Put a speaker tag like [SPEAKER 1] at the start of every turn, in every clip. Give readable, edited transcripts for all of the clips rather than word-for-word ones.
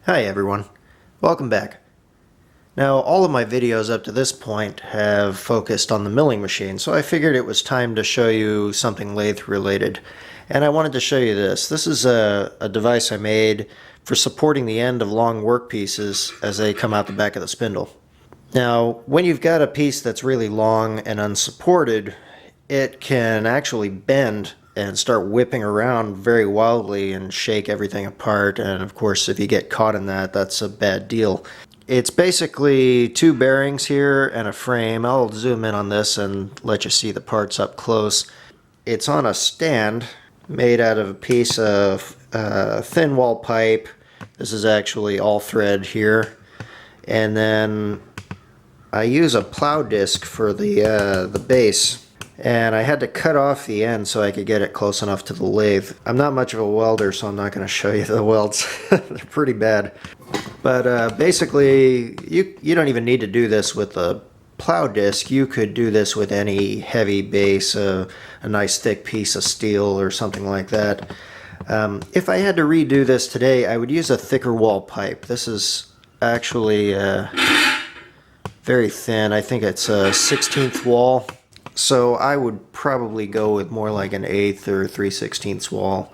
[SPEAKER 1] Hi everyone, welcome back. Now all of my videos up to this point have focused on the milling machine, so I figured it was time to show you something lathe related. And I wanted to show you this. This is a device I made for supporting the end of long workpieces as they come out the back of the spindle. Now when you've got a piece that's really long and unsupported, it can actually bend and start whipping around very wildly and shake everything apart, and of course if you get caught in that, that's a bad deal. It's basically two bearings here and a frame. I'll zoom in on this and let you see the parts up close. It's on a stand made out of a piece of thin wall pipe. This is actually all thread here, and then I use a plow disc for the base. And I had to cut off the end so I could get it close enough to the lathe. I'm not much of a welder, so I'm not going to show you the welds. They're pretty bad. But basically, you don't even need to do this with a plow disc. You could do this with any heavy base, a nice thick piece of steel or something like that. If I had to redo this today, I would use a thicker wall pipe. This is actually very thin. I think it's a 1/16 wall. So I would probably go with more like an 1/8 or 3/16 wall.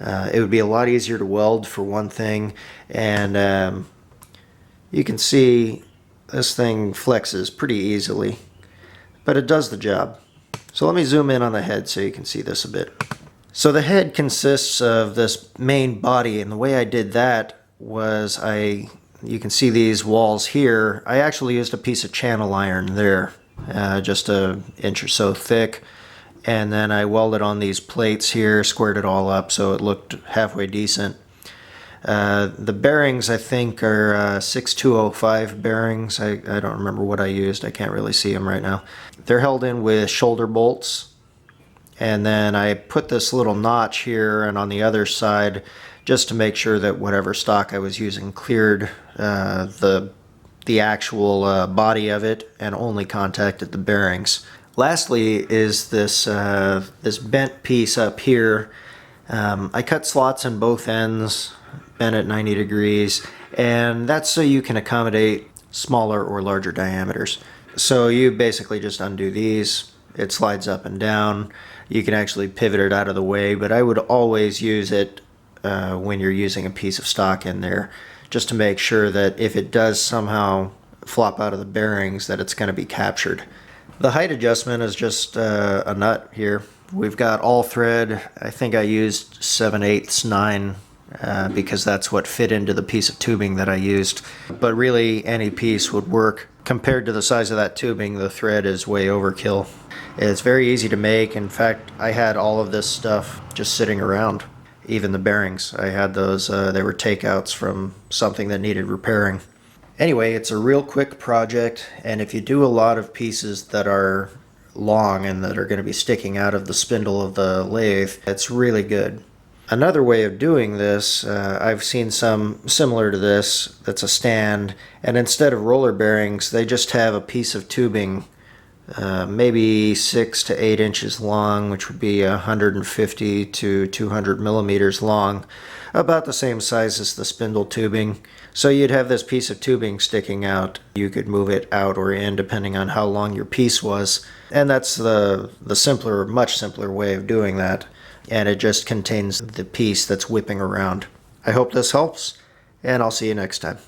[SPEAKER 1] It would be a lot easier to weld for one thing, and you can see this thing flexes pretty easily, but it does the job. So let me zoom in on the head so you can see this a bit. So the head consists of this main body, and the way I did that was you can see these walls here. I actually used a piece of channel iron there. Just an inch or so thick, and then I welded on these plates here, squared it all up so it looked halfway decent. The bearings I think are 6205 bearings. I don't remember what I used. I can't really see them right now. They're held in with shoulder bolts, and then I put this little notch here and on the other side just to make sure that whatever stock I was using cleared the actual body of it and only contacted the bearings. Lastly is this this bent piece up here. I cut slots in both ends, bent at 90 degrees, and that's so you can accommodate smaller or larger diameters. So you basically just undo these, it slides up and down. You can actually pivot it out of the way, but I would always use it when you're using a piece of stock in there, just to make sure that if it does somehow flop out of the bearings, that it's going to be captured. The height adjustment is just a nut here. We've got all thread. I think I used 7/8 9 because that's what fit into the piece of tubing that I used. But really any piece would work. Compared to the size of that tubing, the thread is way overkill. It's very easy to make. In fact, I had all of this stuff just sitting around. Even the bearings, I had those, they were takeouts from something that needed repairing. Anyway, it's a real quick project, and if you do a lot of pieces that are long and that are going to be sticking out of the spindle of the lathe, it's really good. Another way of doing this, I've seen some similar to this, that's a stand, and instead of roller bearings, they just have a piece of tubing maybe 6 to 8 inches long, which would be 150 to 200 millimeters long, about the same size as the spindle tubing. So you'd have this piece of tubing sticking out. You could move it out or in depending on how long your piece was, and that's the simpler, much simpler way of doing that, and it just contains the piece that's whipping around. I hope this helps, and I'll see you next time.